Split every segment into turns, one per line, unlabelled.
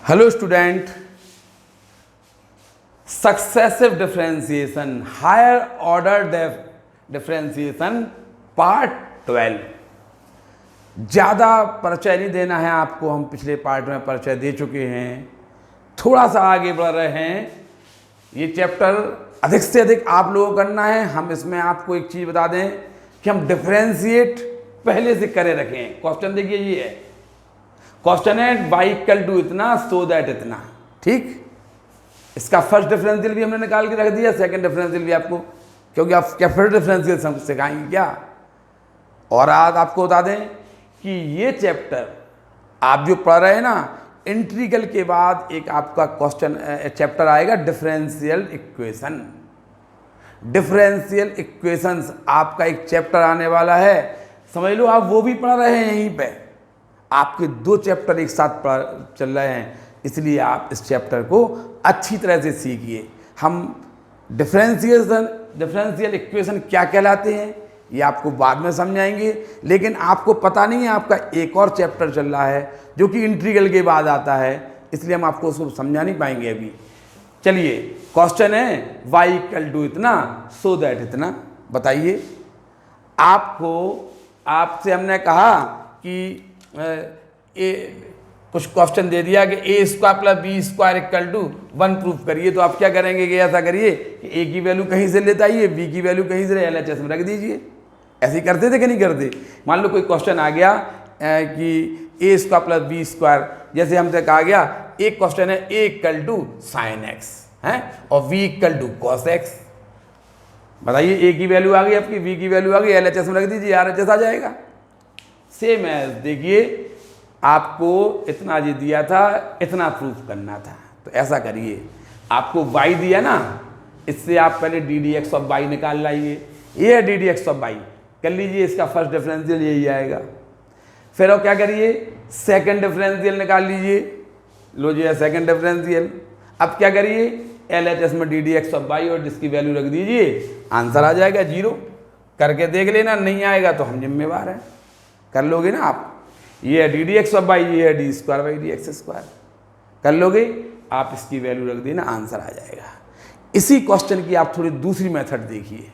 Hello student, successive differentiation, higher order differentiation part 12। ज़्यादा परिचय नहीं देना है आपको, हम पिछले पार्ट में परिचय दे चुके हैं। थोड़ा सा आगे बढ़ रहे हैं। ये चैप्टर अधिक से अधिक आप लोगों को करना है। हम इसमें आपको एक चीज़ बता दें कि हम डिफरेंशिएट पहले से करे रखें। क्वेश्चन देखिए, ये है क्वेश्चन है y इक्वल टू इतना सो दैट इतना। ठीक, इसका फर्स्ट डिफरेंशियल भी हमने निकाल के रख दिया, सेकंड डिफरेंशियल भी आपको, क्योंकि आप क्या फिर डिफरेंशियल सिखाएंगे क्या। और आज आपको बता दें कि ये चैप्टर आप जो पढ़ रहे हैं ना, इंटीग्रल के बाद एक आपका क्वेश्चन चैप्टर आएगा डिफरेंशियल इक्वेशन। डिफरेंशियल इक्वेशंस आपका एक चैप्टर आने वाला है, समझ लो। आप वो भी पढ़ रहे हैं, यहीं पे आपके दो चैप्टर एक साथ चल रहे हैं, इसलिए आप इस चैप्टर को अच्छी तरह से सीखिए। हम डिफरेंशियल इक्वेशन क्या कहलाते हैं ये आपको बाद में समझाएंगे, लेकिन आपको पता नहीं है आपका एक और चैप्टर चल रहा है जो कि इंटीग्रल के बाद आता है, इसलिए हम आपको उसको समझा नहीं पाएंगे अभी। चलिए, क्वेश्चन है y इक्वल टू इतना सो दैट इतना। बताइए, आपसे हमने कहा कि कुछ क्वेश्चन दे दिया कि ए square plus B square equal to 1 proof करिए, तो आप क्या करेंगे कि ऐसा करिए कि ए की वैल्यू कहीं से लेते आइए, बी की वैल्यू कहीं से LHS में रख दीजिए। ऐसे ही करते थे कि नहीं करते। मान लो कोई क्वेश्चन आ गया कि ए स्क्वायर प्लस बी स्क्वायर, जैसे हमसे कहा गया एक क्वेश्चन है A equal to sine X है और B equal to cos X. बताइए, ए की वैल्यू आ गई आपकी, बी की वैल्यू आ गई, LHS में रख दीजिए, RHS आ जाएगा। सेम है, देखिए आपको इतना जी दिया था, इतना प्रूफ करना था, तो ऐसा करिए। आपको y दिया ना, इससे आप पहले ddx ऑफ y निकाल लाइए। ये है ddx ऑफ y, कर लीजिए, इसका फर्स्ट डिफरेंशियल यही आएगा। फिर और क्या करिए, सेकंड डिफरेंशियल निकाल लीजिए। लो जी, सेकंड डिफरेंशियल। अब क्या करिए, LHS में ddx ऑफ y और जिसकी वैल्यू रख दीजिए, आंसर आ जाएगा 0। करके देख लेना, नहीं आएगा तो हम जिम्मेवार हैं। कर लोगे ना आप, ये है ddx ऑफ y, ये है d square by dx square. कर लोगे आप, इसकी वैल्यू रख देना, आंसर आ जाएगा। इसी क्वेश्चन की आप थोड़ी दूसरी मेथड देखिए।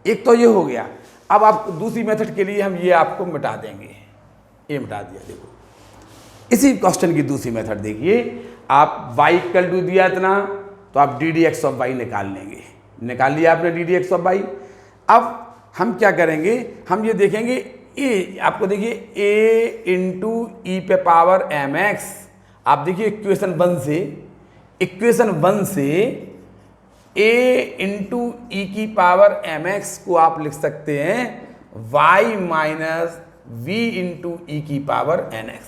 एक तो ये हो गया, अब आप दूसरी मेथड के लिए हम ये आपको मिटा देंगे। ये मिटा दिया, देखो इसी क्वेश्चन की दूसरी मेथड देखिए। आप y इक्वल टू दिया इतना, तो आप ddx ऑफ y निकाल लेंगे। निकाल लिया आपने ddx ऑफ y। अब हम क्या करेंगे, हम ये देखेंगे ए, आपको देखिए a इंटू ई पे पावर mx। आप देखिए इक्वेशन 1 से a इंटू ई की पावर mx को आप लिख सकते हैं y माइनस v इंटू ई की पावर nx।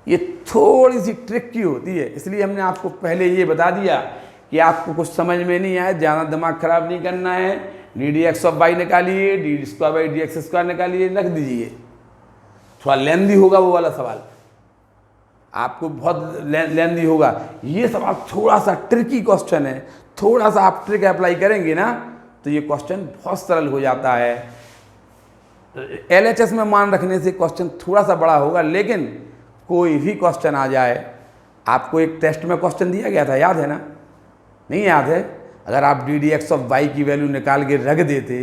ये थोड़ी सी ट्रिकी होती है, इसलिए हमने आपको पहले ये बता दिया कि आपको कुछ समझ में नहीं आए, ज़्यादा दिमाग खराब नहीं करना है। ddx ऑफ y निकालिए, d square by dx square निकालिए, रख दीजिए। थोड़ा लेंदी होगा वो वाला सवाल, आपको बहुत लेंदी होगा। ये सवाल थोड़ा सा ट्रिकी क्वेश्चन है, थोड़ा सा आप ट्रिक अप्लाई करेंगे ना तो ये क्वेश्चन बहुत सरल हो जाता है। LHS में मान रखने से क्वेश्चन थोड़ा सा बड़ा होगा, लेकिन कोई भी क्वेश्चन आ जाए। आपको एक टेस्ट में क्वेश्चन दिया गया था, याद है ना? नहीं याद है? अगर आप ddx ऑफ y की वैल्यू निकाल के रख देते,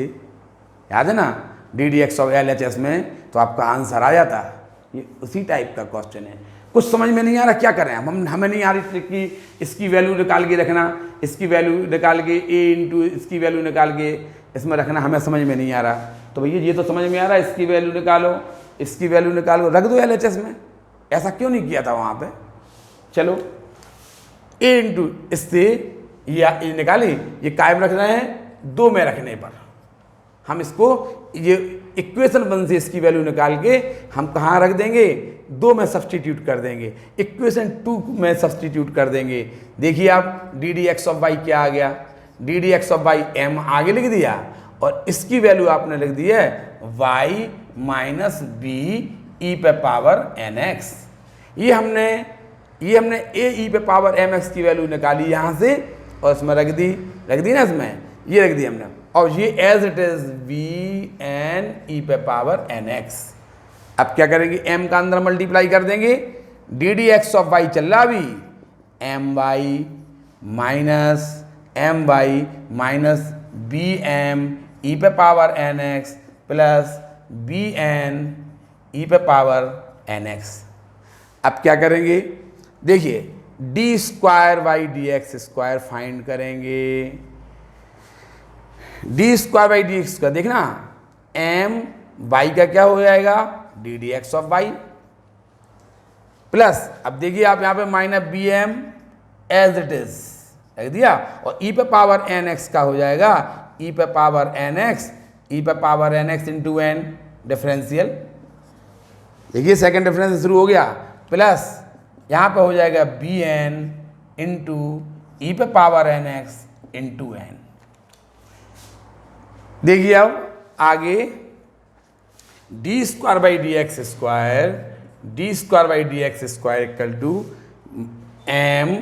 याद है ना, ddx ऑफ LHS में, तो आपका आंसर आ जाता। ये उसी टाइप का क्वेश्चन है। कुछ समझ में नहीं आ रहा, क्या करें हमें नहीं आ रही ट्रिक की इसकी वैल्यू निकाल के रखना, इसकी वैल्यू निकाल के a इंटू इसकी वैल्यू निकाल के इसमें रखना, हमें समझ में नहीं आ रहा। तो भैया ये तो समझ में आ रहा है, इसकी वैल्यू निकालो, इसकी वैल्यू निकालो, रख दो LHS में। ऐसा क्यों नहीं किया था वहाँ पर? चलो, a इंटू इससे ये निकाली, ये कायम रख रहे हैं 2 में रखने पर। हम इसको ये इक्वेशन 1 से इसकी वैल्यू निकाल के हम कहाँ रख देंगे, 2 में सब्सटीट्यूट कर देंगे, इक्वेशन 2 में सब्सटीट्यूट कर देंगे। देखिए आप ddx ऑफ y क्या आ गया, ddx ऑफ y m आगे लिख दिया और इसकी वैल्यू आपने लिख दी है y माइनस बी ई पे पावर nx। ये हमने a ई पे पावर mx की वैल्यू निकाली यहाँ से और इसमें रख दी ना, इसमें ये रख दी हमने, और ये एज इट इज vn ई पे पावर nx। अब क्या करेंगे, m का अंदर मल्टीप्लाई कर देंगे, ddx ऑफ y चल रहा अभी, m y minus M y minus b M E पे power N x plus B N E पे पावर एन एक्स। अब क्या करेंगे, देखिए d square by D x square find करेंगे। D square by D x का देखना m y का क्या हो जाएगा, d D x of y plus, अब देखिए आप यहाँ पे minus b m as it is रख दिया, और ई पे पावर एन एक्स का हो जाएगा ई पे पावर एन एक्स, ई पे power N X into N differential. देखिए सेकेंड डिफरेंस शुरू हो गया, प्लस यहाँ पे हो जाएगा बी एन इंटू ई पे power N X into N. देखिए अब आगे D square by D x square, D square by D x square equal to M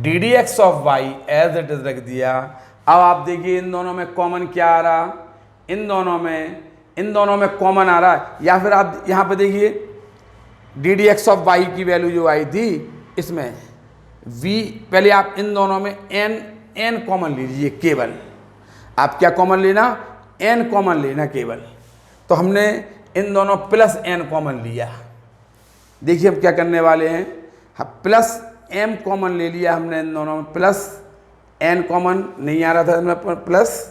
D D x of Y as it is रख दिया। अब आप देखिए इन दोनों में कॉमन क्या आ रहा, इन दोनों में कॉमन आ रहा है, या फिर आप यहाँ पे देखिए D D x of Y की वैल्यू जो आई थी इसमें v, पहले आप इन दोनों में n कॉमन लीजिए केवल। आप क्या कॉमन लेना, n कॉमन लेना केवल। तो हमने इन दोनों प्लस n कॉमन लिया। देखिए हम क्या करने वाले हैं, हाँ प्लस m कॉमन ले लिया हमने इन दोनों में, प्लस n कॉमन नहीं आ रहा था इसमें, प्लस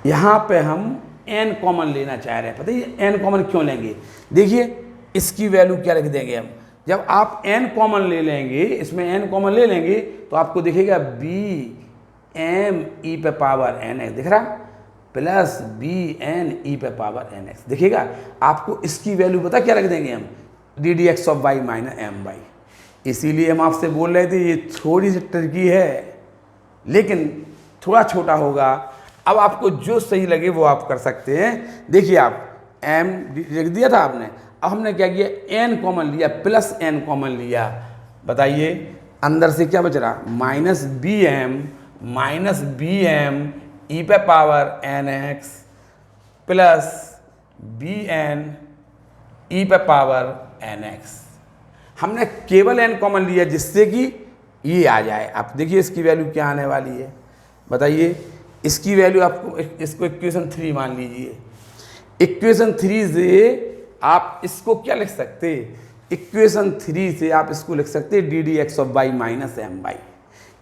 यहाँ पे हम n कॉमन लेना चाह रहे हैं। पता है n कॉमन क्यों लेंगे, देखिए इसकी वैल्यू क्या रख देंगे हम, जब आप n कॉमन ले लेंगे, इसमें n कॉमन ले लेंगे तो आपको दिखेगा बी एम ई पे पावर एन एक्स दिख रहा, प्लस बी एन ई पे पावर एन एक्स दिखेगा। आपको इसकी वैल्यू पता क्या रख देंगे हम, D D x of Y minus M Y. इसीलिए हम आपसे बोल रहे थे ये थोड़ी सी ट्रिकी है, लेकिन थोड़ा छोटा होगा। अब आपको जो सही लगे वो आप कर सकते हैं। देखिए आप m लिख दिया था आपने, अब हमने क्या किया n कॉमन लिया, प्लस n कॉमन लिया। बताइए अंदर से क्या बच रहा, माइनस बी एम ई पे power N x plus B N E पे पावर एन एक्स। हमने केवल n कॉमन लिया जिससे कि ये आ जाए। आप देखिए इसकी वैल्यू क्या आने वाली है, बताइए इसकी वैल्यू आपको, इसको इक्वेशन 3 मान लीजिए। इक्वेशन 3 से आप इसको क्या लिख सकते, इक्वेशन 3 से आप इसको लिख सकते D D x of Y minus M Y.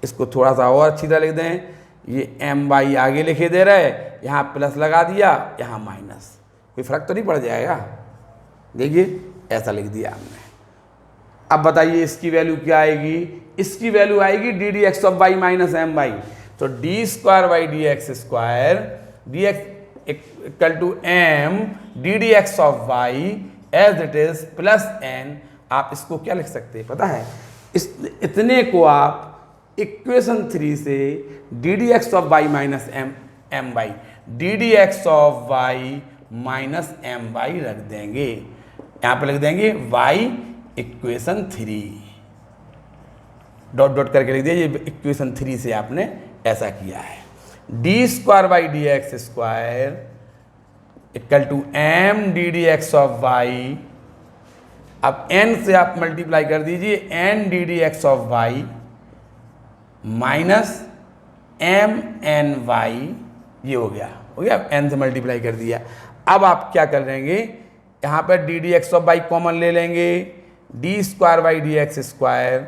इसको थोड़ा सा और अच्छी तरह लिख दें, ये एम वाई आगे लिखे दे रहे, यहाँ प्लस लगा दिया, यहाँ माइनस, कोई फर्क तो नहीं पड़ जाएगा। देखिए ऐसा लिख दिया हमने। अब बताइए इसकी वैल्यू क्या आएगी, इसकी वैल्यू आएगी d D x of Y minus M y. तो D square by D x square d x equal to M D D x of Y as it is plus n. आप इसको क्या लिख सकते हैं पता है, इस इतने को आप इक्वेशन 3 से D D x of Y minus M Y, D D x of Y minus M Y रख देंगे। यहाँ पे लिख देंगे वाई इक्वेशन 3 डॉट डॉट करके लिख दिया। ये इक्वेशन 3 से आपने ऐसा किया है। D square by D x square equal to M D D x of Y. अब n से आप मल्टीप्लाई कर दीजिए, N D D x of Y minus M N Y, ये हो गया n से मल्टीप्लाई कर दिया। अब आप क्या कर लेंगे, यहाँ पर D D x of Y common ले लेंगे, D square by D x square.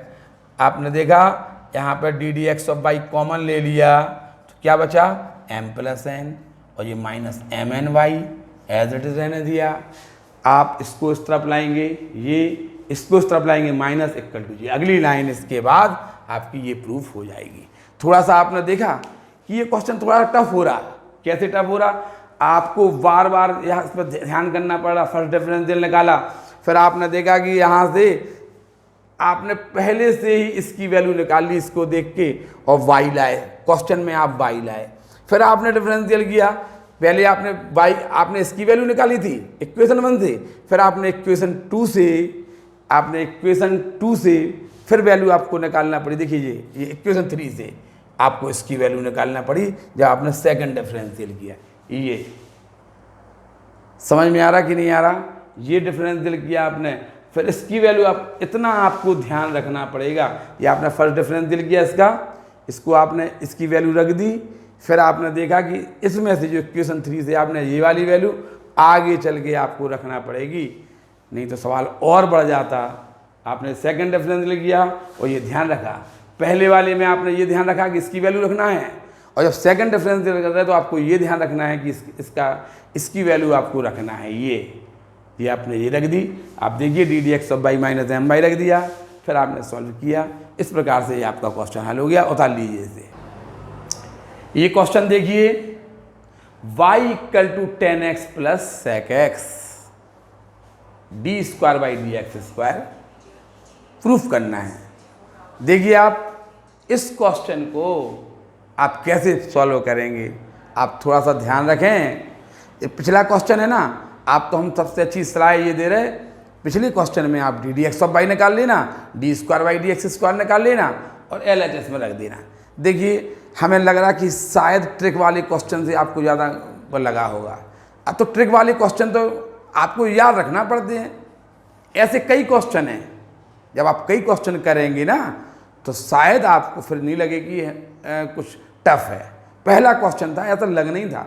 आपने देखा यहाँ पर D D x of Y common ले लिया, तो क्या बचा m प्लस एन, और ये minus M N Y as it is रहने दिया। आप इसको इस तरफ लाएंगे, ये इसको इस तरफ लाएंगे, माइनस इक्वल टू जी। अगली लाइन इसके बाद आपकी ये प्रूफ हो जाएगी। थोड़ा सा आपने देखा कि ये क्वेश्चन थोड़ा टफ हो रहा, कैसे टफ हो रहा, आपको बार बार यहाँ इस पर ध्यान करना पड़ रहा। फर्स्ट डिफरेंशियल निकाला, फिर आपने देखा कि यहाँ से आपने पहले से ही इसकी वैल्यू निकाल ली इसको देख के, और वाई लाए, क्वेश्चन में आप वाई लाए, फिर आपने डिफरेंशियल किया। पहले आपने वाई, आपने इसकी वैल्यू निकाली थी इक्वेशन 1 से, फिर आपने इक्वेशन 2 से फिर वैल्यू आपको निकालना पड़ी। देखिए ये इक्वेशन 3 से आपको इसकी वैल्यू निकालना पड़ी जब आपने सेकंड डिफरेंशियल किया। ये समझ में आ रहा कि नहीं आ रहा, ये डिफरेंशियल किया आपने, फिर इसकी वैल्यू आप इतना आपको ध्यान रखना पड़ेगा। ये आपने फर्स्ट डिफरेंशियल किया इसका, इसको आपने इसकी वैल्यू रख दी, फिर आपने देखा कि इसमें से जो इक्वेशन 3 से आपने ये वाली वैल्यू आगे चल के आपको रखना पड़ेगी, नहीं तो सवाल और बढ़ जाता। आपने सेकंड डिफरेंशियल किया और ये ध्यान रखा, पहले वाले में आपने ये ध्यान रखा कि इसकी वैल्यू रखना है, और जब सेकंड डिफरेंशियल कर रहे हैं तो आपको ये ध्यान रखना है कि इसकी वैल्यू आपको रखना है। ये आपने ये रख दी। आप देखिए D D x of Y minus M Y रख दिया, फिर आपने सॉल्व किया। इस प्रकार से ये आपका क्वेश्चन हल हो गया। उतार लीजिए इसे। ये क्वेश्चन देखिए, y equal to 10x plus sec X D square by D x square proof करना है। देखिए आप इस क्वेश्चन को आप कैसे सॉल्व करेंगे, आप थोड़ा सा ध्यान रखें। ये पिछला क्वेश्चन है ना, आप तो हम सबसे अच्छी सलाह ये दे रहे, पिछले क्वेश्चन में आप D D x of Y निकाल लेना, D square by D x square निकाल लेना और एल एच एस में रख देना। देखिए हमें लग रहा कि शायद ट्रिक वाले क्वेश्चन से आपको ज़्यादा लगा होगा। अब तो ट्रिक वाले क्वेश्चन तो आपको याद रखना पड़ते हैं, ऐसे कई क्वेश्चन हैं। जब आप कई क्वेश्चन करेंगे ना तो शायद आपको फिर नहीं लगे कि कुछ टफ है। पहला क्वेश्चन था, ऐसा लग नहीं था,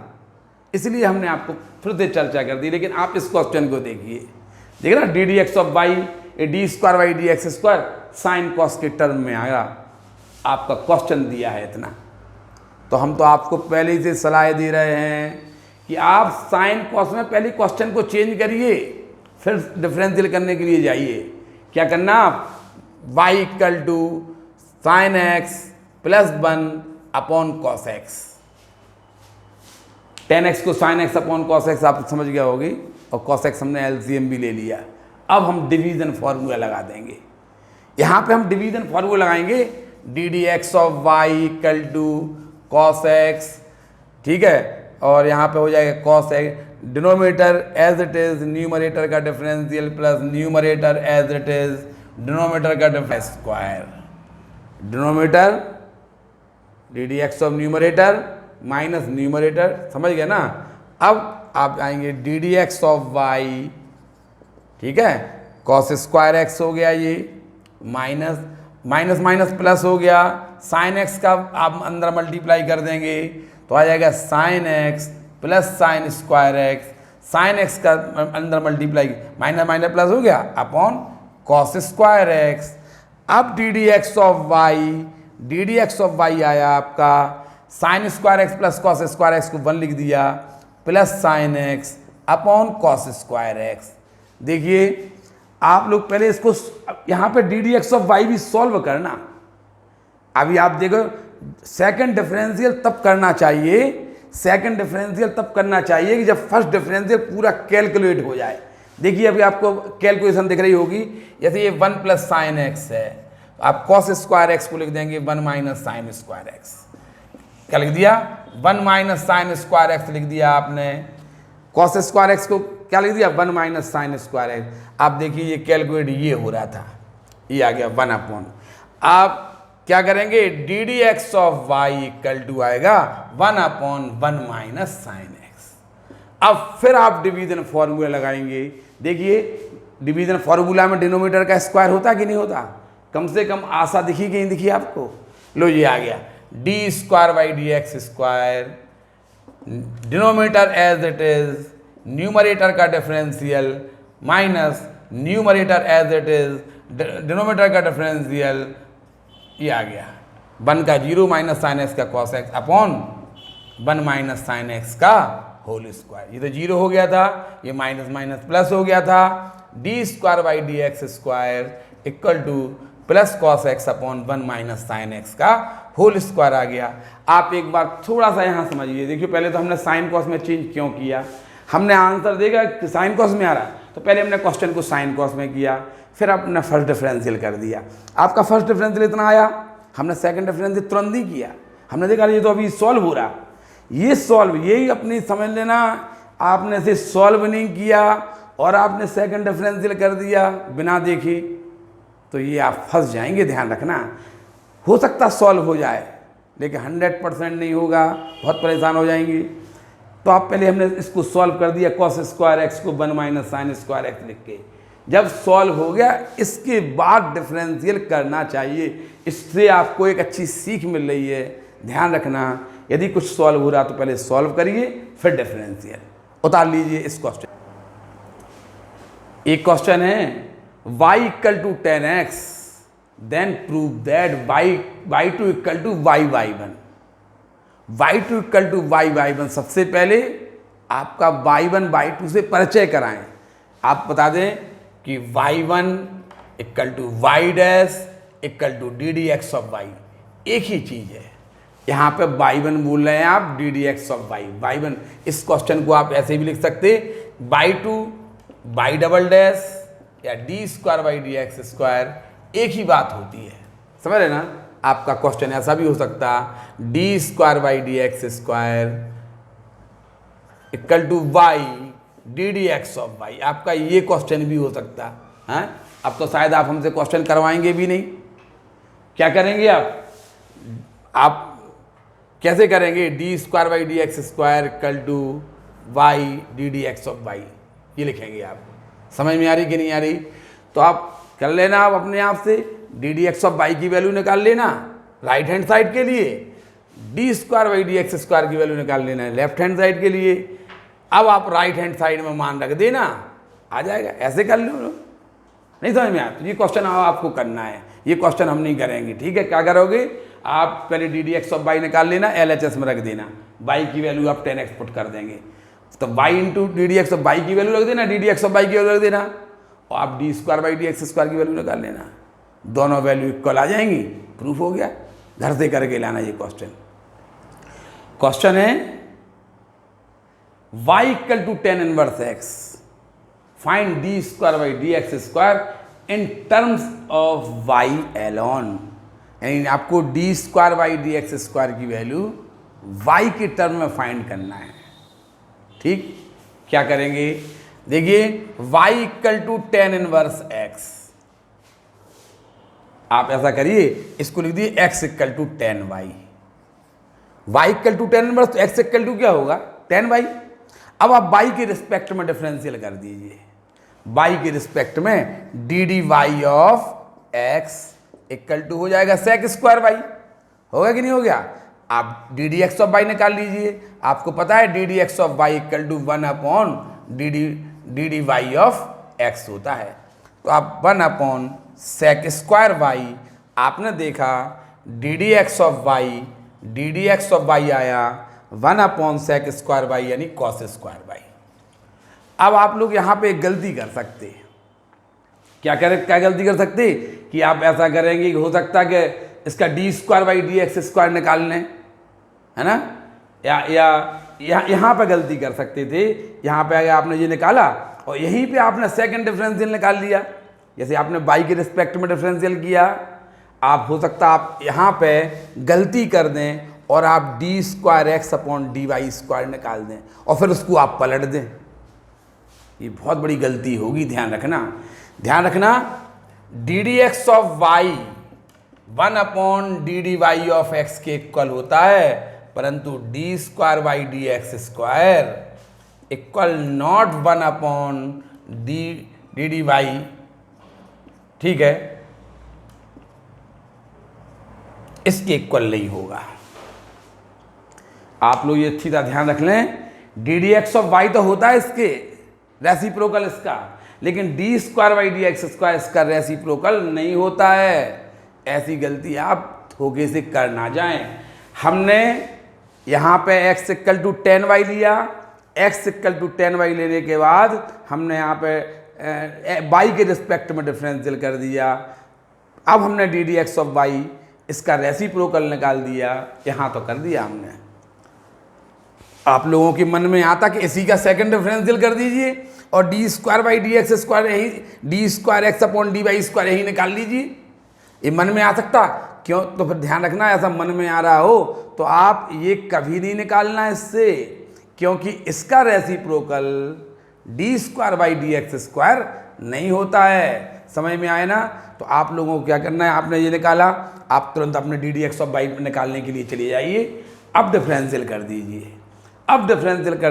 इसलिए हमने आपको फिर से चर्चा कर दी। लेकिन आप इस क्वेश्चन को देखिए, देखिए ना, D D x of Y D square by D x square sine cos के टर्म में आया, आपका क्वेश्चन दिया है इतना। तो हम तो आपको पहले ही से सलाह दे रहे हैं कि आप साइन कॉस में पहले क्वेश्चन को चेंज करिए, फिर डिफरेंशियल करने के लिए जाइए। क्या करना, आप y equal to sine X plus 1 upon cos X, 10x को sine X upon cos X आप समझ गया होगी, और कॉस एक्स हमने एलसीएम भी ले लिया। अब हम डिवीजन फार्मूला लगा देंगे। यहाँ पे हम डिवीजन फार्मूला लगाएंगे, d D x of Y equal to cos x, ठीक है, और यहाँ पे हो जाएगा cos x, denominator as it is numerator का differential plus numerator as it is denominator का difference square, denominator d D x of numerator minus numerator, समझ गए ना। अब आप आएंगे d D x of y, ठीक है, कॉस स्क्वायर एक्स हो गया, ये माइनस माइनस माइनस प्लस हो गया, साइन एक्स का आप अंदर मल्टीप्लाई कर देंगे तो आ जाएगा sine X plus sine square X, sine x का अंदर मल्टीप्लाई माइनस माइनस प्लस हो गया अपॉन कॉस स्क्वायर एक्स। अब D D x of Y, D D x of Y आया आपका sine square X plus cos square X को 1 लिख दिया, plus sine X upon cos square X. देखिए आप लोग पहले इसको यहाँ पे D D x of Y भी सॉल्व करना। अभी आप देखो सेकंड डिफरेंशियल तब करना चाहिए, सेकंड डिफरेंशियल तब करना चाहिए कि जब फर्स्ट डिफरेंशियल पूरा कैलकुलेट हो जाए। देखिए अभी आपको कैलकुलेशन दिख रही होगी, जैसे ये 1 प्लस साइन एक्स है, तो आप कॉस स्क्वायर एक्स को लिख देंगे 1 माइनस साइन स्क्वायर एक्स। क्या लिख दिया, 1 माइनस साइन स्क्वायर एक्स लिख दिया आपने, कॉस स्क्वायर एक्स को क्या लिख दिया, 1 माइनस साइन स्क्वायर एक्स। आप देखिए ये कैलकुलेट ये हो रहा था, ये आ गया 1 अपॉन। आप क्या करेंगे, D D x of Y equal to आएगा 1 अपॉन 1 माइनस साइन एक्स। अब फिर आप डिवीजन फॉर्मूला लगाएंगे। देखिए डिवीजन फॉर्मूला में डिनोमिनेटर का स्क्वायर होता कि नहीं होता, कम से कम आशा दिखी कि नहीं दिखी आपको। लो ये आ गया d square by D x square, denominator as it is, numerator का differential minus numerator as it is denominator का डिफरेंशियल, ये आ गया 1 का 0 माइनस साइन एक्स का cos x upon 1 minus sine x का होल स्क्वायर। ये तो 0 हो गया था, ये माइनस माइनस प्लस हो गया था, D square by D x square equal two plus cos x upon 1 minus sine x का होल स्क्वायर आ गया। आप एक बार थोड़ा सा यहाँ समझिए। देखिए पहले तो हमने साइन कॉस में चेंज क्यों किया, हमने आंसर देखा कि साइन कॉस में आ रहा, तो पहले हमने क्वेश्चन को साइन कॉस में किया, फिर आपने फर्स्ट डिफरेंशियल कर दिया। आपका फर्स्ट डिफरेंशियल इतना आया, हमने सेकंड डिफरेंशियल तुरंत ही किया, हमने देखा ये तो अभी सॉल्व हो रहा, ये सॉल्व, यही अपनी समझ लेना, आपने इसे सॉल्व नहीं किया और आपने सेकंड डिफरेंशियल कर दिया बिना देखे, तो ये आप फंस जाएंगे। ध्यान रखना, हो सकता सॉल्व हो जाए लेकिन 100% नहीं होगा, बहुत परेशान हो जाएंगे। तो आप पहले हमने इसको सॉल्व कर दिया, कॉस स्क्वायर एक्स को 1 माइनस साइन स्क्वायर एक्स लिख के, जब सॉल्व हो गया इसके बाद डिफरेंशियल करना चाहिए। इससे आपको एक अच्छी सीख मिल रही है। ध्यान रखना, यदि कुछ सॉल्व हो रहा तो पहले सॉल्व करिए फिर डिफरेंशियल। उतार लीजिए इस क्वेश्चन। एक क्वेश्चन है y equal to 10x then prove that y2 equal to y1। y2 equal to y1, सबसे पहले आपका y1 y2 से परिचय कराएं। आप बता दें कि y1 equal to y dash equal to D D x of Y, एक ही चीज़ है। यहाँ पे y1 बोल रहे हैं आप, D D x of Y, y1। इस क्वेश्चन को आप ऐसे भी लिख सकते y2 y डबल डैश या D square by D x square, एक ही बात होती है। समझ रहे ना? आपका क्वेश्चन ऐसा भी हो सकता D square by D x square equal to Y D D x of Y. आपका ये क्वेश्चन भी हो सकता है। अब तो शायद आप हमसे क्वेश्चन करवाएंगे भी नहीं। क्या करेंगे आप कैसे करेंगे? D square by D x square equal to Y D D x of Y, ये लिखेंगे आप। समझ में आ रही कि नहीं आ रही? तो आप कर लेना, आप अपने आप से D D x of Y की वैल्यू निकाल लेना राइट हैंड साइड के लिए, D square by D x square की वैल्यू निकाल लेना है लेफ्ट हैंड साइड के लिए। अब आप राइट हैंड साइड में मान रख देना, आ जाएगा। ऐसे कर लो, नहीं समझ में आया तो ये क्वेश्चन आपको करना है। ये क्वेश्चन हम नहीं करेंगे, ठीक है? क्या करोगे आप? पहले D D x of Y निकाल लेना, एल एच एस में रख देना, वाई की वैल्यू आप 10x पुट कर देंगे तो Y into D D x of Y की वैल्यू रख देना, D D x of Y की वैल्यू रख देना, और आप D square by D x square की वैल्यू निकाल लेना। दोनों वैल्यू इक्वल आ जाएंगी, प्रूफ हो गया। घर से करके लाना ये क्वेश्चन है y equal to 10 inverse x, find D square by D x square in terms of y alone. यानी आपको D square by D x square की वैल्यू y के टर्म में फाइंड करना है। ठीक, क्या करेंगे? देखिए y equal to 10 inverse x, आप ऐसा करिए, इसको लिख दिए x equal to 10y, y equal to 10 inverse, तो x इक्वल टू क्या होगा? 10y। अब आप y के रिस्पेक्ट में डिफरेंशियल कर दीजिए, y के रिस्पेक्ट में D D Y of x equal to हो जाएगा सेक स्क्वायर वाई। होगा कि नहीं हो गया? आप D D x of Y निकाल लीजिए। आपको पता है D D x of Y equal to 1 upon D D Y of x होता है। तो आप 1 अपॉन सेक स्क्वायर वाई, आपने देखा D D x of Y आया 1 अपॉन सेक स्क्वायर वाई यानी कॉस स्क्वायर वाई। अब आप लोग यहाँ पे एक गलती कर सकते हैं। क्या गलती कर सकते कि आप ऐसा करेंगे कि हो सकता है कि इसका D square by D x square निकाल लें, है ना? या यहाँ पे गलती कर सकते थे। यहाँ पे अगर आपने ये निकाला और यहीं पे आपने सेकंड डिफरेंशियल निकाल लिया, जैसे आपने वाई के रिस्पेक्ट में डिफरेंशियल किया, आप हो सकता आप यहाँ पे गलती कर दें और आप D square x upon D Y square निकाल दें और फिर उसको आप पलट दें। ये बहुत बड़ी गलती होगी, ध्यान रखना। D D x of Y 1 upon D D Y of X के इक्वल होता है, परंतु D square by D x square equal not 1 upon D D Y. ठीक है, इसके इक्वल नहीं होगा। आप लोग ये अच्छी तरह ध्यान रख लें, D D x of Y तो होता है इसके रेसिप्रोकल इसका, लेकिन D square by D x square इसका रेसिप्रोकल नहीं होता है। ऐसी गलती आप धोखे से कर ना जाएं। हमने यहाँ पे x इक्वल टू 10y लिया, x इक्वल टू 10y लेने के बाद हमने यहाँ पे y के रिस्पेक्ट में डिफरेंशियल कर दिया। अब हमने D D x of Y इसका रेसिप्रोकल निकाल दिया, यहाँ तो कर दिया हमने। आप लोगों के मन में आता कि इसी का सेकंड डिफरेंशियल कर दीजिए और d square by D x square यही, d square x upon D Y square यही निकाल लीजिए। ये मन में आ सकता क्यों? तो फिर ध्यान रखना, ऐसा मन में आ रहा हो तो आप ये कभी नहीं निकालना इससे, क्योंकि इसका reciprocal D square by D x square नहीं होता है। समझ में आए ना? तो आप लोगों को क्या करना है, आपने ये निकाला, आप तुरंत अपने D D x of Y निकालने के लिए चले जाइए। अब डिफरेंशियल कर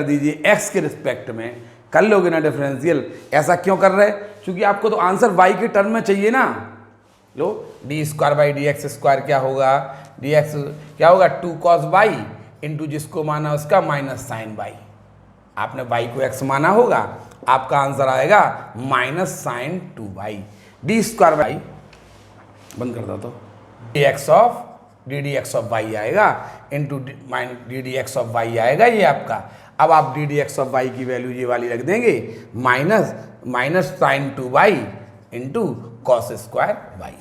दीजिए, एक्स के रिस्पेक्ट में कर लोगे ना डिफरेंशियल। ऐसा क्यों कर रहे? क्योंकि आपको तो आंसर y के टर्म में चाहिए ना। लो d square by D x square क्या होगा, डी एक्स क्या होगा 2 cos y इंटू जिसको माना उसका माइनस साइन y। आपने y को x माना होगा, आपका आंसर आएगा minus sine 2y। D square by बंद कर दो तो d x of d D x of y आएगा into D D x of y आएगा ये आपका। अब आप D D x of Y की वैल्यू ये वाली रख देंगे minus sine 2y into cos square y.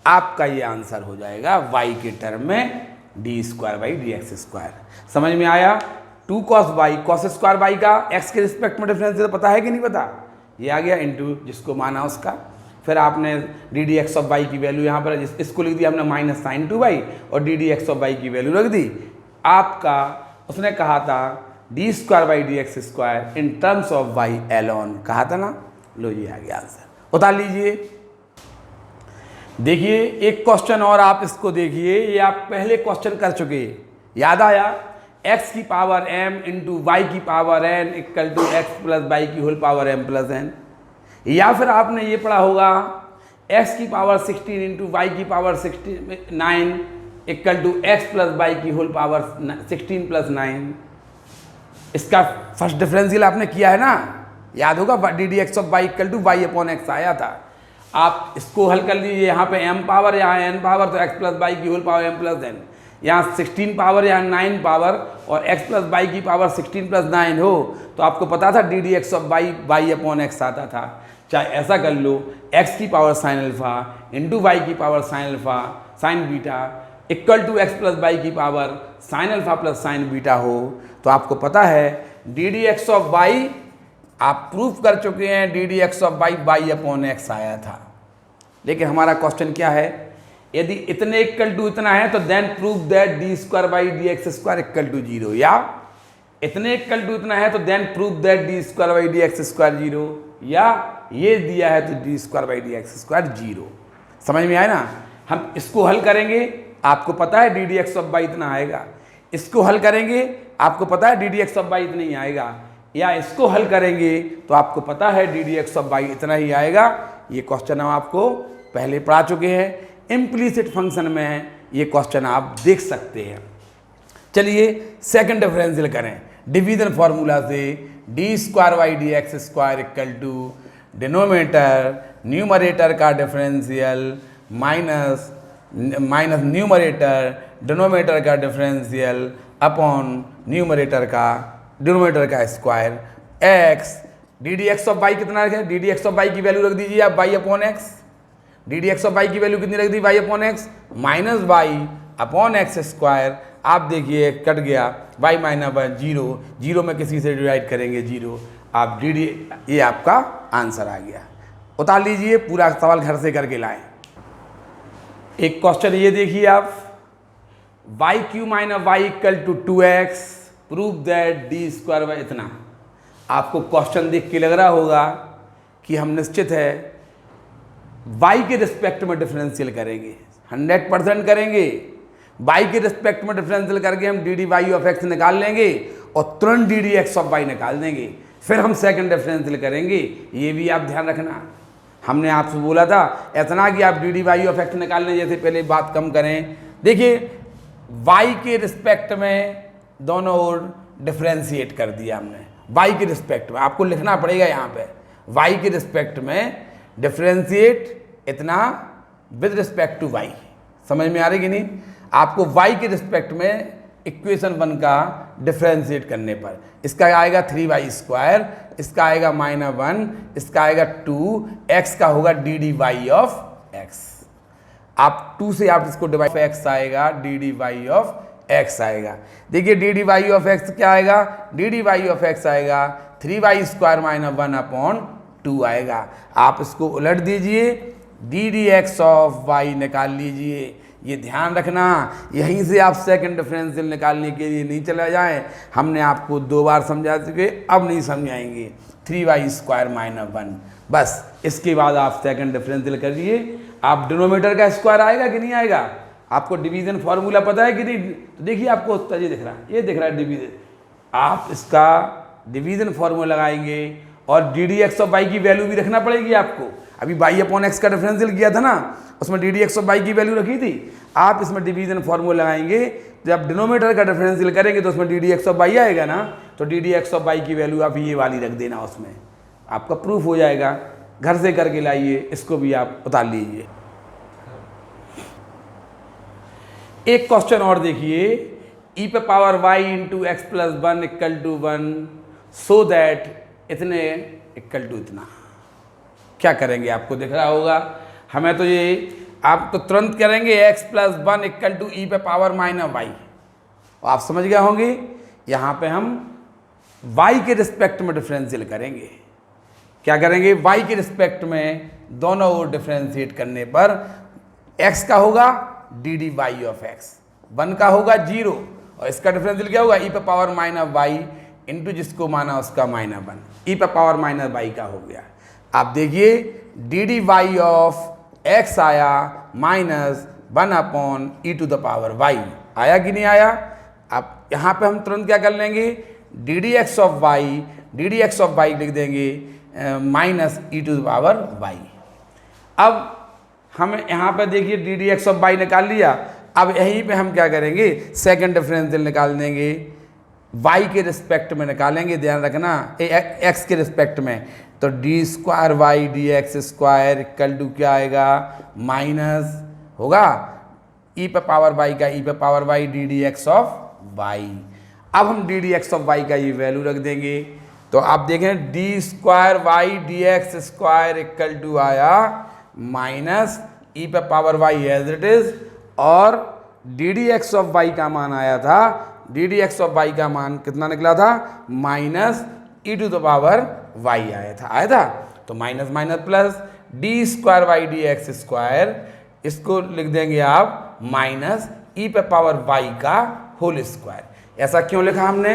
आपका ये आंसर हो जाएगा y के टर्म में d square by D x square. समझ में आया। 2 cos y cos square Y का x के रिस्पेक्ट में डिफरेंस तो पता है कि नहीं पता, ये आ गया इंटू जिसको माना उसका। फिर आपने D D x of Y की वैल्यू यहाँ पर इसको लिख दिया हमने माइनस साइन 2y और D D x of Y की वैल्यू रख दी। आपका उसने कहा था D square by D x square in terms of Y alone, कहा था ना। लो ये आ गया आंसर, उतार लीजिए। देखिए एक क्वेश्चन और आप इसको देखिए, ये आप पहले क्वेश्चन कर चुके, याद आया। x की पावर m इंटू वाई की power n equal to x plus y की whole power m plus n। या फिर आपने ये पढ़ा होगा x की पावर 16 इंटू वाई की power 9 equal to x plus y की होल पावर 16 प्लस 9। इसका फर्स्ट डिफरेंशियल आपने किया है ना, याद होगा D D x of Y equal to Y upon X आया था। आप इसको हल कर लीजिए, यहाँ पे m पावर यहाँ n पावर तो x प्लस वाई की whole power m plus n, यहाँ 16 पावर यहाँ 9 पावर और x प्लस वाई की पावर 16 प्लस 9 हो तो आपको पता था d D x of Y upon x आता था। चाहे ऐसा कर लो x की power sine alpha into y की power sine alpha sine beta equal to x plus y की power sine alpha plus sine beta हो तो आपको पता है D D x of Y आप प्रूफ कर चुके हैं, D D x of Y upon X आया था। लेकिन हमारा क्वेश्चन क्या है, यदि इतने इक्वल टू इतना है तो then proof that D square by D x square equal to 0, या इतने इक्वल टू इतना है तो then proof that D square by D x square 0, या ये दिया है तो D square by D x square 0। समझ में आया ना। हम इसको हल करेंगे, आपको पता है D D x of Y इतना आएगा, इसको हल करेंगे आपको पता है D D x of Y इतना ही आएगा, या इसको हल करेंगे तो आपको पता है D D x of Y इतना ही आएगा। ये क्वेश्चन हम आपको पहले पढ़ा चुके हैं, इम्प्लीसिट फंक्शन में ये क्वेश्चन आप देख सकते हैं। चलिए सेकंड डिफरेंशियल करें डिवीजन फार्मूला से, d square by D x square equal to denominator numerator का डिफरेंशियल माइनस न्यूमरेटर डिनोमिनेटर का डिफरेंशियल अपॉन न्यूमरेटर का डिनोमिनेटर का square x. D D x of y कितना रखें, d D x of Y की value रख दीजिए आप y upon x. D D x of Y की वैल्यू कितनी रख दी, y upon x minus y upon x square. आप देखिए कट गया, वाई माइनस 0, 0 में किसी से डिवाइड करेंगे 0, आप डी डी, ये आपका आंसर आ गया। उतार लीजिए, पूरा सवाल घर से करके लाएं। एक क्वेश्चन ये देखिए आप, Y Q minus Y equal to 2x prove that D square by इतना। आपको क्वेश्चन देख के लग रहा होगा कि हम निश्चित है y के रिस्पेक्ट में डिफरेंशियल करेंगे, 100% करेंगे। y के रिस्पेक्ट में डिफरेंशियल करके हम D D Y of x निकाल लेंगे और तुरंत D D x of Y निकाल देंगे, फिर हम सेकंड डिफरेंशियल करेंगे। ये भी आप ध्यान रखना, हमने आपसे बोला था इतना कि आप D D Y of x निकाल लें, जैसे पहले बात कम करें। देखिए y के रिस्पेक्ट में दोनों ओर डिफरेंशिएट कर दिया हमने, y के रिस्पेक्ट में आपको लिखना पड़ेगा यहाँ पे, y के रिस्पेक्ट में डिफरेंशिएट इतना विद रिस्पेक्ट टू y। समझ में आ रही कि नहीं। आपको y के रिस्पेक्ट में इक्वेशन 1 का डिफरेंशिएट करने पर इसका आएगा 3y स्क्वायर, इसका आएगा -1, इसका आएगा 2, x का होगा D D Y of x। आप 2 से आप इसको डिवाइड x आएगा, D D Y of x आएगा। देखिए D D Y of x क्या आएगा, D D Y of x आएगा 3y स्क्वायर -1 अपॉन 2 आएगा। आप इसको उलट दीजिए, D D x of Y निकाल लीजिए। ये ध्यान रखना, यहीं से आप सेकंड डिफरेंशियल निकालने के लिए नहीं चला जाएं। हमने आपको 2 बार समझा चुके, अब नहीं समझाएंगे। 3y स्क्वायर -1, बस इसके बाद आप सेकंड डिफरेंशियल करिए। आप डिनोमिनेटर का स्क्वायर आएगा कि नहीं आएगा, आपको डिवीजन फार्मूला पता है कि नहीं। तो देखिए आपको उत्तर ये दिख रहा है, ये दिख रहा है डिवीजन। आप इसका डिवीजन फार्मूला लगाएंगे और D D x of Y की वैल्यू भी रखना पड़ेगी आपको। अभी वाई अपॉन एक्स का डिफरेंशियल किया था ना, उसमें d D x of Y की वैल्यू रखी थी। आप इसमें डिवीजन फॉर्मूला लगाएंगे, जब डिनोमिनेटर का डिफरेंशियल करेंगे तो उसमें d D x of y आएगा ना, तो d D x of Y की वैल्यू आप ये वाली रख देना, उसमें आपका प्रूफ हो जाएगा। घर से करके लाइए, इसको भी आप उतार लीजिए। एक क्वेश्चन और देखिए, ई पे power y into x plus 1 equal to 1 so that इतने इक्वल टू इतना। क्या करेंगे आपको दिख रहा होगा। हमें तो ये आप तो तुरंत करेंगे एक्स प्लस 1 इक्वल टू ई पे पावर माइनस वाई। आप समझ गए होंगे, यहाँ पे हम वाई के रिस्पेक्ट में डिफरेंशियल करेंगे। क्या करेंगे, वाई के रिस्पेक्ट में दोनों ओर डिफरेंशिएट करने पर एक्स का होगा D D Y of x, 1 का होगा 0 और इसका डिफरेंशियल क्या होगा ई पे पावर माइनस वाई इंटू जिसको माना उसका माइनस 1, ई पे पावर माइनस वाई का हो गया। आप देखिए D D Y of x आया minus 1 upon e to the power y, आया कि नहीं आया। अब यहाँ पे हम तुरंत क्या कर लेंगे, d D x of y लिख देंगे minus e to the power y. अब हम यहाँ पे देखिए D D x of Y निकाल लिया। अब यहीं पे हम क्या करेंगे, सेकंड डिफरेंशियल निकाल देंगे, वाई के रिस्पेक्ट में निकालेंगे, ध्यान रखना एक्स के रिस्पेक्ट में। तो D square y d x square equal to क्या आएगा, माइनस होगा ई पे पावर वाई का ई पे power y D D x of Y. अब हम D D x of y का ये वैल्यू रख देंगे, तो आप देखें d square y d x square equal to आया माइनस ई पे power y as it is, और D D x of y का मान आया था, d D x of y का मान कितना निकला था, minus e to the power y आया था। तो minus minus plus d square y d x square, इसको लिख देंगे आप माइनस ई पे पावर वाई का होल स्क्वायर। ऐसा क्यों लिखा हमने,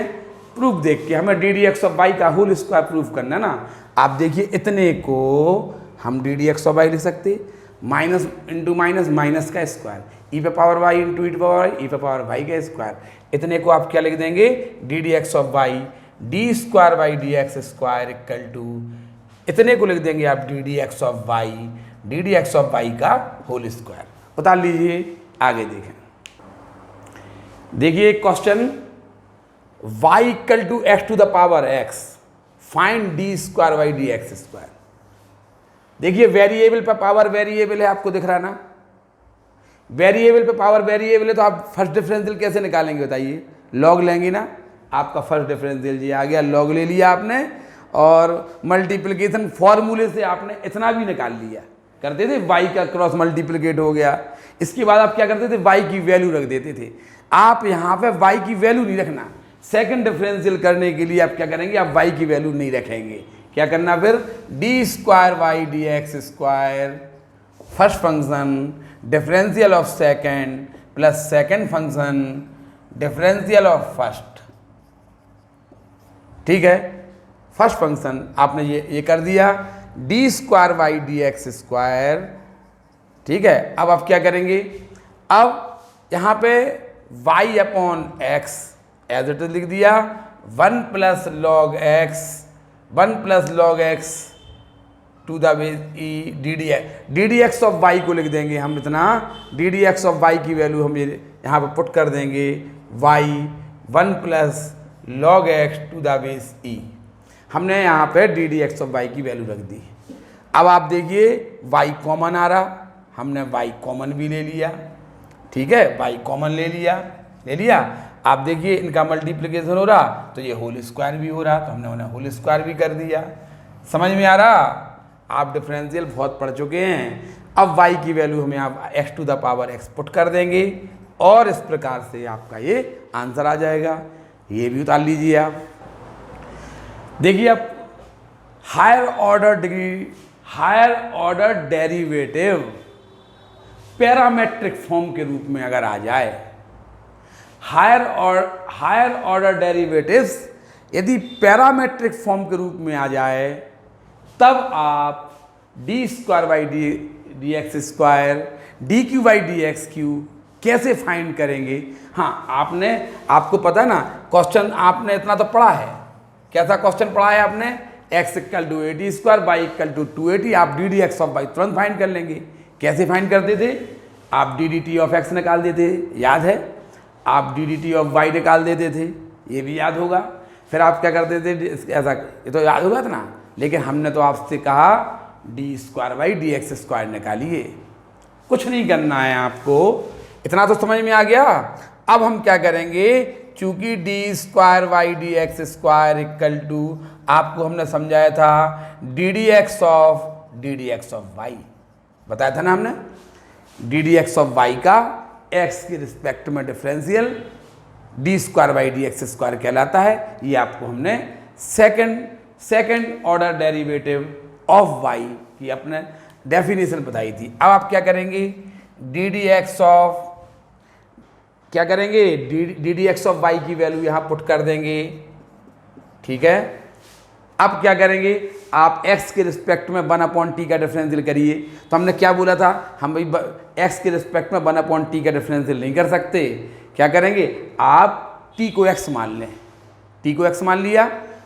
प्रूफ देख के, हमें d D x of y का होल स्क्वायर प्रूफ करना ना। आप देखिए इतने को हम D D x of y लिख सकते, माइनस इंटू माइनस माइनस का स्क्वायर, ई पे पावर वाई इंटू ई पे पावर वाई ई पे पावर वाई का स्क्वायर। इतने को आप क्या लिख देंगे, d D x of Y D square y d x square equal to, इतने को लिख देंगे आप D D x of Y D D x of y का होल स्क्वायर। बता लीजिए, आगे देखें। देखिए question, y equal to x to the power x, find D square y d x square. देखिए वेरिएबल पे पावर वेरिएबल है, आपको दिख रहा है ना, वेरिएबल पे पावर वेरिएबल है, तो आप फर्स्ट डिफरेंशियल कैसे निकालेंगे बताइए, लॉग लेंगे ना। आपका फर्स्ट डिफरेंशियल जी आ गया, लॉग ले लिया आपने, और मल्टीप्लिकेशन फॉर्मूले से आपने इतना भी निकाल लिया। करते थे y का क्रॉस मल्टीप्लिकेट हो गया, इसके बाद आप क्या करते थे, y की वैल्यू रख देते थे। आप यहाँ पे y की वैल्यू नहीं रखना, सेकंड डिफरेंशियल करने के लिए आप क्या करेंगे, आप y की वैल्यू नहीं रखेंगे। क्या करना फिर, d square y d x square first function differential of second plus second function differential of first. ठीक है, फर्स्ट फंक्शन आपने ये कर दिया, d square y d x square. ठीक है, अब आप क्या करेंगे, अब यहाँ पे y upon x as it is लिख दिया, 1 plus log x to the base e d D x of y को लिख देंगे हम इतना, d D x of Y की वैल्यू हम यहाँ पे पुट कर देंगे y 1 plus log x to the base e. हमने यहाँ पे D D x of Y की वैल्यू रख दी। अब आप देखिए y कॉमन आ रहा, हमने y कॉमन भी ले लिया। ठीक है, y कॉमन ले लिया। आप देखिए इनका मल्टीप्लिकेशन हो रहा, तो ये होल स्क्वायर भी हो रहा, तो हमने उन्हें होल स्क्वायर भी कर दिया। समझ में आ रहा, आप डिफरेंशियल बहुत पढ़ चुके हैं। अब y की वैल्यू हमें आप x to the power x put कर देंगे, और इस प्रकार से आपका ये आंसर आ जाएगा। ये भी उतार लीजिए आप। देखिए अब higher order derivative parametric form के रूप में अगर आ जाए, हायर ऑर्डर डेरिवेटिव्स यदि पैरामेट्रिक फॉर्म के रूप में आ जाए, तब आप D square by D x square d q by D x q कैसे फाइंड करेंगे। हाँ, आपको पता है ना, क्वेश्चन आपने इतना तो पढ़ा है। कैसा क्वेश्चन पढ़ा है आपने, x equal to 80 square, y equal to 280। आप D D x of y तुरंत फाइंड कर लेंगे। कैसे फाइंड करते थे? आप D d t of x निकाल देते, याद है? आप D d t of Y निकाल देते थे, ये भी याद होगा। फिर आप क्या करते थे? ऐसा, ये तो याद होगा था ना। लेकिन हमने तो आपसे कहा D square by D x square निकालिए। कुछ नहीं करना है आपको, इतना तो समझ में आ गया। अब हम क्या करेंगे? चूंकि d square y d x square equal to, आपको हमने समझाया था d D x of y, बताया था ना हमने। D D x of y का एक्स के रिस्पेक्ट में differential d square by D x square कहलाता है। ये आपको हमने second order derivative of Y की अपने डेफिनेशन बताई थी। अब आप क्या करेंगे? डी डी एक्स ऑफ, क्या करेंगे? D D x of Y की वैल्यू यहाँ पुट कर देंगे, ठीक है। अब क्या करेंगे? आप x के रिस्पेक्ट में 1/t का डिफरेंशियल करिए। तो हमने क्या बोला था? हम भाई x के रिस्पेक्ट में 1/t का डिफरेंशियल नहीं कर सकते। क्या करेंगे? आप t को x मान लें। t को x मान लिया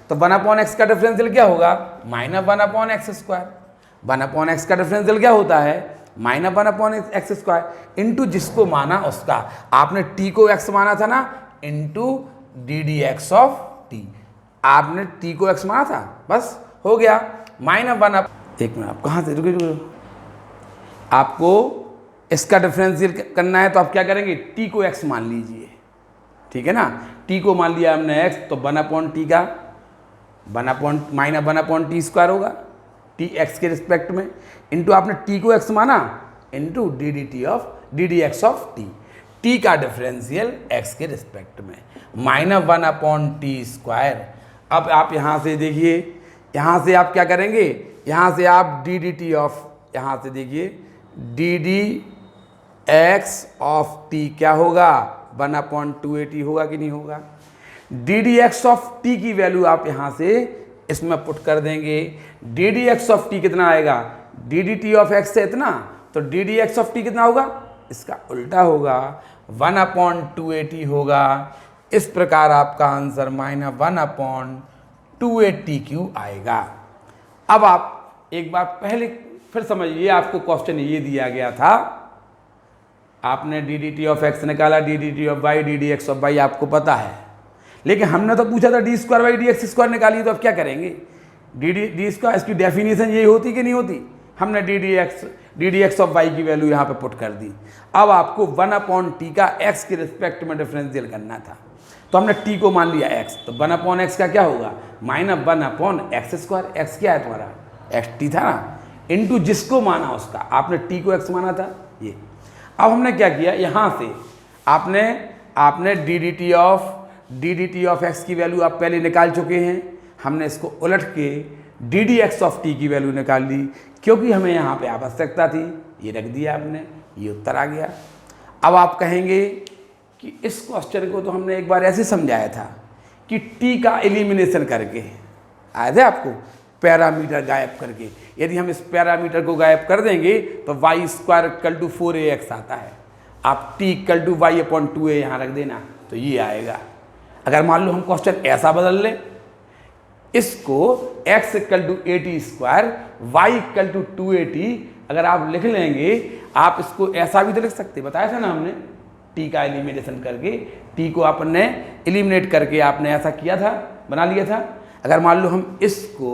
तो 1/x का डिफरेंशियल क्या होगा? -1/x square. 1/x का डिफरेंशियल क्या होता है? -1/x स्क्वायर इंटू जिसको माना उसका। आपने t को x माना था ना, into D D x of T. आपने t को x माना था, बस हो गया। -1। एक मिनट, आप कहाँ से रुके? आपको इसका डिफरेंशियल करना है तो आप क्या करेंगे? t को x मान लीजिए, ठीक है ना। t को मान लिया हमने x, तो 1/t का -1/t स्क्वायर होगा, t x के रिस्पेक्ट में, इंटू आपने t को x माना, into D D x of t। t का डिफरेंशियल x के रिस्पेक्ट में -1/t स्क्वायर। अब आप यहाँ से देखिए, यहाँ से आप क्या करेंगे? यहाँ से आप डी डी टी ऑफ, यहाँ से देखिए D D x of T क्या होगा? 1/280 होगा कि नहीं होगा? D D x of T की वैल्यू आप यहाँ से इसमें पुट कर देंगे। D D x of T कितना आएगा? D d t of x से इतना, तो d D x of T कितना होगा? इसका उल्टा होगा, 1/280 होगा। इस प्रकार आपका आंसर -1/280 आएगा। अब आप एक बार पहले फिर समझिए, आपको क्वेश्चन ये दिया गया था, आपने D d t of x निकाला, d d t of Y, D D x of y आपको पता है, लेकिन हमने तो पूछा था D square by D x square निकालिए। तो अब क्या करेंगे? डी स्क्वायर, इसकी डेफिनेशन यही होती कि नहीं होती? हमने D D x of Y की वैल्यू यहाँ पे पुट कर दी। अब आपको 1/t का x के रिस्पेक्ट में डिफरेंशियल करना था, तो हमने t को मान लिया x, तो 1/x का क्या होगा? -1/x square. x क्या है तुम्हारा? xt था ना, इंटू जिसको माना उसका। आपने t को x माना था, ये। अब हमने क्या किया? यहाँ से आपने D d t of x की वैल्यू आप पहले निकाल चुके हैं। हमने इसको उलट के D D x of T की वैल्यू निकाल ली, क्योंकि हमें यहाँ पे आवश्यकता थी। ये रख दिया आपने, ये उत्तर आ गया। अब आप कहेंगे कि इस क्वेश्चन को तो हमने एक बार ऐसे समझाया था कि टी का एलिमिनेशन करके आए थे आपको, पैरामीटर गायब करके। यदि हम इस पैरामीटर को गायब कर देंगे तो Y square equal to 4ax आता है। आप t equal to Y upon 2a यहाँ रख देना, तो ये आएगा। अगर मान लो हम क्वेश्चन ऐसा बदल लें, इसको x equal to 80 square, y equal to 280 अगर आप लिख लेंगे, आप इसको ऐसा भी तो लिख सकते, बताया था ना हमने, t का एलिमिनेशन करके, t को आपने एलिमिनेट करके आपने ऐसा किया था, बना लिया था। अगर मान लो हम इसको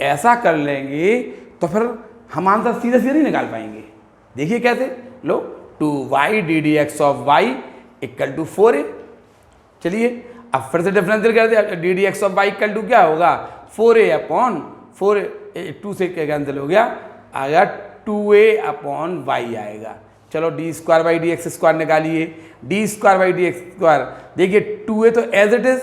ऐसा कर लेंगे तो फिर हम आंसर सीधे सीधे नहीं निकाल पाएंगे। देखिए कैसे, लो 2y d D x of Y equal to 4a। चलिए अब फिर से डिफरेंशियल कर दिया, d D x of Y equal to क्या होगा? 4a अपॉन 4, 2 से कैंसिल हो गया, आएगा 2a अपॉन वाई आएगा। चलो d square by D x square निकालिए। D square by D x square, देखिए 2a तो एज इट इज,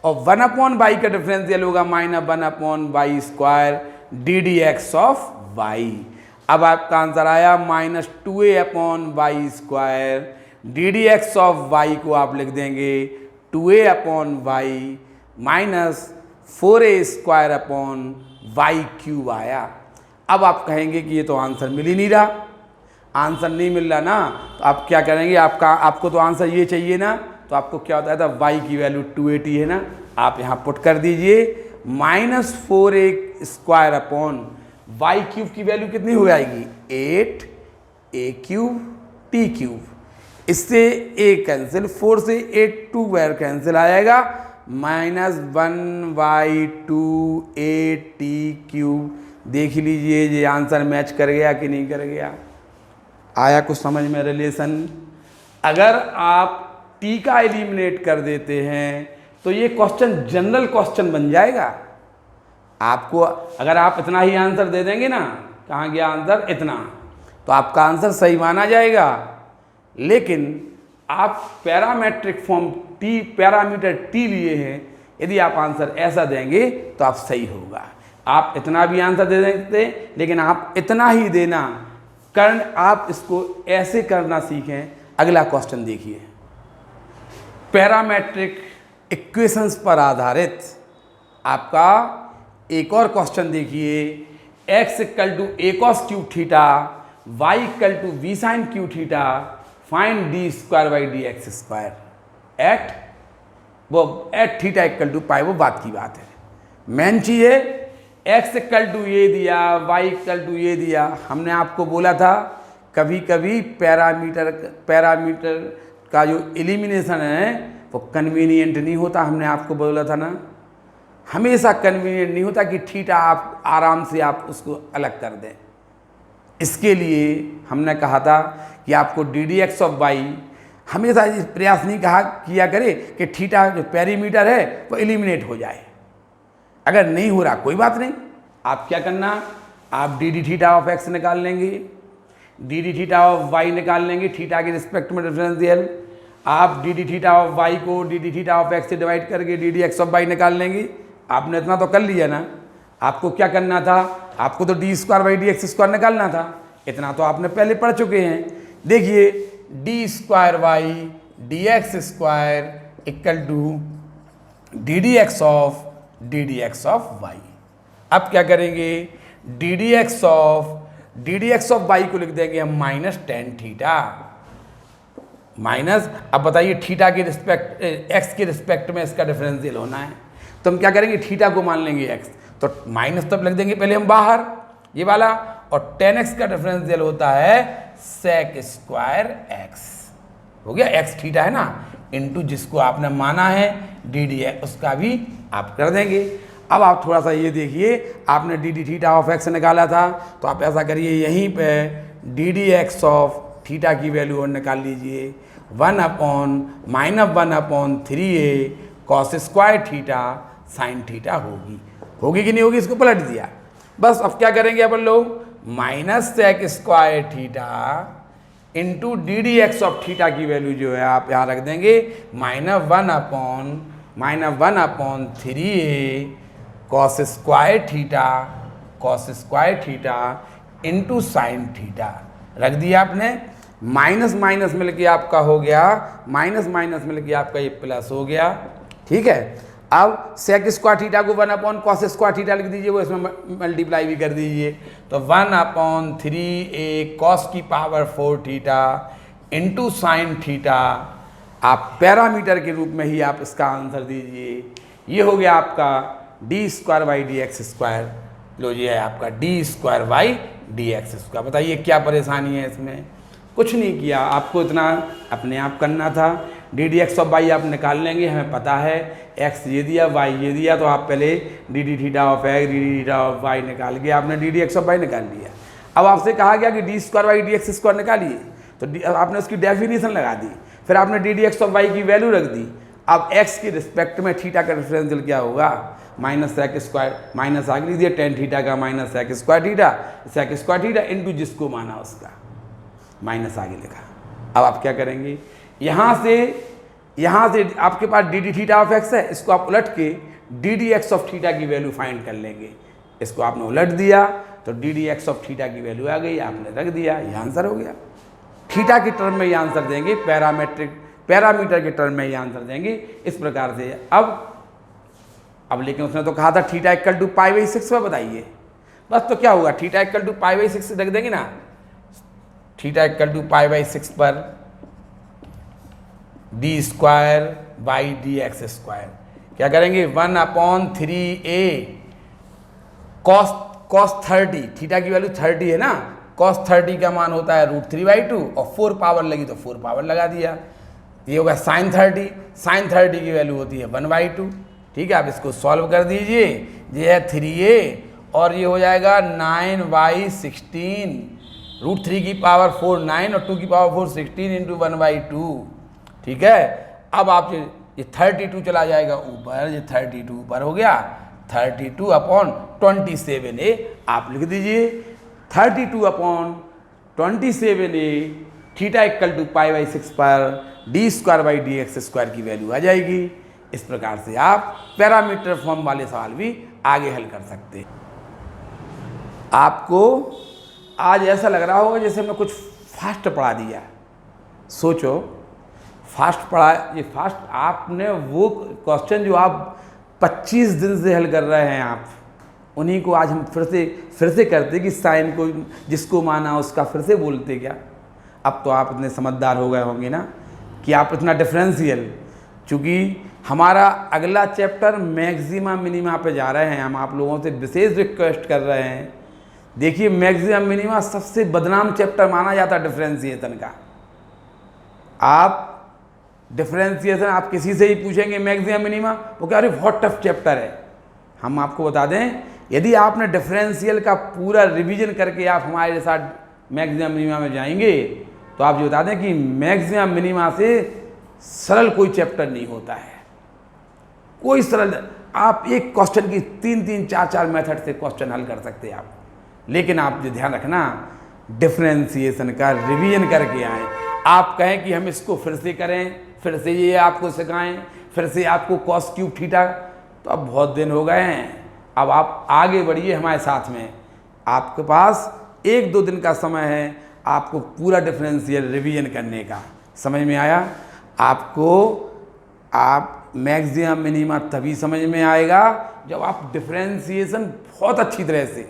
और 1/y का डिफरेंशियल होगा -1/y square d D x of Y. अब आपका आंसर आया -2a upon y square d D x of y को आप लिख देंगे 2a upon y minus 4a square upon y cube आया। अब आप कहेंगे कि ये तो आंसर मिल ही नहीं रहा, आंसर नहीं मिल रहा ना, तो आप क्या करेंगे? आपको तो आंसर ये चाहिए ना, तो आपको क्या होता है था, y की वैल्यू 280 है ना, आप यहाँ पुट कर दीजिए -4a² अपॉन वाई क्यूब की वैल्यू कितनी हो जाएगी 8a³ t³। इससे a कैंसिल, 4 से 8 2 बार कैंसिल आ जाएगा, -1/2a² देख लीजिए ये आंसर मैच कर गया कि नहीं कर गया। आया कुछ समझ में रिलेशन। अगर आप t का एलिमिनेट कर देते हैं तो ये क्वेश्चन जनरल क्वेश्चन बन जाएगा। आपको अगर आप इतना ही आंसर दे देंगे ना, कहाँ गया आंसर इतना, तो आपका आंसर सही माना जाएगा। लेकिन आप पैरामीट्रिक फॉर्म पैरामीटर t लिए हैं, यदि आप आंसर ऐसा देंगे तो आप सही होगा। आप इतना भी आंसर दे देते, लेकिन आप इतना ही देना, कारण आप इसको ऐसे करना सीखें। अगला क्वेश्चन देखिए, पैरामेट्रिक इक्वेशंस पर आधारित आपका एक और क्वेश्चन देखिए। x = a cos cube theta, y = b sin cube theta, find d² at theta = pi, वो बात की बात है। मेन चीज है x = ये दिया, y = ये दिया। हमने आपको बोला था कभी कभी पैरामीटर का जो एलिमिनेशन है वो कन्वीनियंट नहीं होता। हमने आपको बोला था ना, हमेशा कन्वीनियंट नहीं होता कि थीटा आप आराम से आप उसको अलग कर दें। इसके लिए हमने कहा था कि आपको ddx/y हमेशा इस प्रयास नहीं किया करे कि थीटा जो पेरीमीटर है वो एलिमिनेट हो जाए। अगर नहीं हो रहा कोई बात नहीं, आप क्या करना, आप dd(θ)(x) निकाल लेंगे, dd(θ)(y) निकाल लेंगे, थीटा के रिस्पेक्ट में डिफरेंशियल। आप dd(θ)(y) को dd(θ)(x) से डिवाइड करके ddx/y निकाल लेंगे। आपने इतना तो कर लिया ना। आपको क्या करना था, आपको तो d² निकालना था। इतना तो आपने पहले पढ़ चुके हैं। देखिए d² dx² = ddx/y। अब क्या करेंगे, ddx/y को लिख देंगे हम -tan θ माइनस। अब बताइए थीटा के रिस्पेक्ट x के रिस्पेक्ट में इसका डिफरेंशियल होना है, तो हम क्या करेंगे, थीटा को मान लेंगे x, तो माइनस तब लिख देंगे पहले हम बाहर ये वाला, और tan x का डिफरेंशियल होता है sec²x। हो गया, x थीटा है ना, इनटू जिसको आपने माना है dd उसका भी आप कर देंगे। अब आप थोड़ा सा ये देखिए, आपने dd(θ)(x) निकाला था, तो आप ऐसा करिए यहीं पे ddx थीटा की वैल्यू और निकाल लीजिए, 1/-1/3a cos² theta sin theta होगी कि नहीं होगी, इसको पलट दिया। बस अब क्या करेंगे अपन लोग, -sec² theta into ddx theta की वैल्यू जो है आप यहाँ रख देंगे, -1/-1/3a cos² theta into sin theta रख दिया आपने। माइनस माइनस मिलके आपका हो गया, माइनस मिलके आपका ये प्लस हो गया। ठीक है, अब sec² थीटा को 1/cos² थीटा लिख दीजिए, वो इसमें मल्टीप्लाई भी कर दीजिए, तो 1/3a cos⁴ theta into sin theta. आप पैरामीटर के रूप में ही आप इसका आंसर दीजिए। ये हो गया आपका d² dx²। लो ये है आपका d² dx²। बताइए क्या परेशानी है इसमें, कुछ नहीं किया, आपको इतना अपने आप करना था। ddx/y आप निकाल लेंगे, हमें पता है x ये दिया y ये दिया, तो आप पहले dd(θ)(x) dd(θ)(y) निकाल के आपने ddx/y निकाल लिया। अब आपसे कहा गया कि d² dx² निकालिए, तो आपने उसकी डेफिनेशन लगा दी, फिर आपने ddx/y की वैल्यू रख दी। अब x के रिस्पेक्ट में थीटा का डिफरेंशियल क्या होगा, -sec² माइनस आगे लिख दिया, tan थीटा का -sec² थीटा इंटू जिसको माना उसका माइनस आगे लिखा। अब आप क्या करेंगे, यहाँ से आपके पास dd(θ)(x) है, इसको आप उलट के ddx की वैल्यू फाइंड कर लेंगे। इसको आपने उलट दिया तो ddx की वैल्यू आ गई, आपने रख दिया, ये आंसर हो गया। थीटा के टर्म में ये आंसर देंगे, पैरामीटर के टर्म में ये आंसर देंगे इस प्रकार से। अब लेकिन उसने तो कहा था θ = π/6 पर बताइए, बस तो क्या होगा, θ = π/6 रख देंगे ना, θ = π/6 पर d² dx²। क्या करेंगे 1/3a cos 30, थीटा की वैल्यू 30 है ना, cos 30 का मान होता है √3/2 और 4 पावर लगी तो 4 पावर लगा दिया। ये होगा sin 30 की वैल्यू होती है 1/2। ठीक है, आप इसको सॉल्व कर दीजिए, ये है 3a और ये हो जाएगा 9/16, √3 की पावर 4 9 और 2 की पावर 4 16 इंटू 1/2। ठीक है, अब आप ये 32 चला जाएगा ऊपर, ये 32 ऊपर हो गया, 32/27a आप लिख दीजिए 32/27a थीटा इक्वल टू π/6 पर d²/dx² की वैल्यू आ जाएगी। इस प्रकार से आप पैरामीटर फॉर्म वाले सवाल भी आगे हल कर सकते हैं। आपको आज ऐसा लग रहा होगा जैसे हमने कुछ फास्ट पढ़ा दिया। सोचो, फास्ट पढ़ा, ये फास्ट आपने वो क्वेश्चन जो आप 25 दिन से हल कर रहे हैं, आप उन्हीं को आज हम फिर से करते कि साइन को जिसको माना उसका फिर से बोलते क्या। अब तो आप इतने समझदार हो गए होंगे ना कि आप इतना डिफरेंशियल, चूँकि हमारा अगला चैप्टर मैक्सिमा मिनिमा पे जा रहे हैं, हम आप लोगों से विशेष रिक्वेस्ट कर रहे हैं। देखिए, मैक्सिमा मिनिमा सबसे बदनाम चैप्टर माना जाता है डिफरेंशिएशन का। आप डिफरेंशिएशन आप किसी से ही पूछेंगे मैक्सिमा मिनिमा, वो कह रहे बहुत टफ चैप्टर है। हम आपको बता दें, यदि आपने डिफरेंशियल का पूरा रिवीजन करके आप हमारे साथ मैक्सिमा मिनिमा में जाएंगे तो आप ये बता दें कि मैक्सिमा मिनिमा से सरल कोई चैप्टर नहीं होता है। कोई सरल, आप एक क्वेश्चन की 3-3 4-4 मेथड से क्वेश्चन हल कर सकते हैं आप। लेकिन आप जो ध्यान रखना, डिफरेंशिएशन का रिवीजन करके आएँ। आप कहें कि हम इसको फिर से करें, फिर से ये आपको सिखाएं, फिर से आपको cos क्यूब थीटा, तो अब बहुत दिन हो गए हैं। अब आप आगे बढ़िए हमारे साथ में, आपके पास 1-2 दिन का समय है आपको पूरा डिफरेंशियल रिवीजन करने का। समझ में आया आपको? आप मैक्सिमा मिनिमा तभी समझ में आएगा जब आप डिफरेंशिएशन बहुत अच्छी तरह से,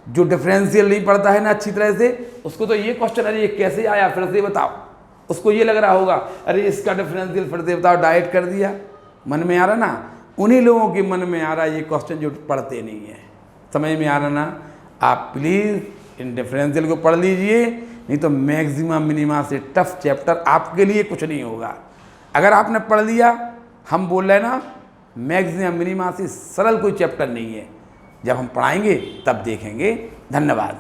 जो डिफरेंशियल नहीं पढ़ता है ना अच्छी तरह से, उसको तो ये क्वेश्चन, अरे ये कैसे आया फिर से बताओ, उसको ये लग रहा होगा अरे इसका डिफरेंशियल फिर से बताओ, डायरेक्ट कर दिया। मन में आ रहा ना? उन्हीं लोगों के मन में आ रहा ये क्वेश्चन जो पढ़ते नहीं है। समझ में आ रहा ना? आप प्लीज़ इन डिफरेंशियल को पढ़ लीजिए, नहीं तो मैक्सिमा मिनिमा से टफ चैप्टर आपके लिए कुछ नहीं होगा। अगर आपने पढ़ लिया, हम बोल रहे हैं ना, मैक्सिमा मिनिमा से सरल कोई चैप्टर नहीं है। जब हम पढ़ाएंगे तब देखेंगे। धन्यवाद।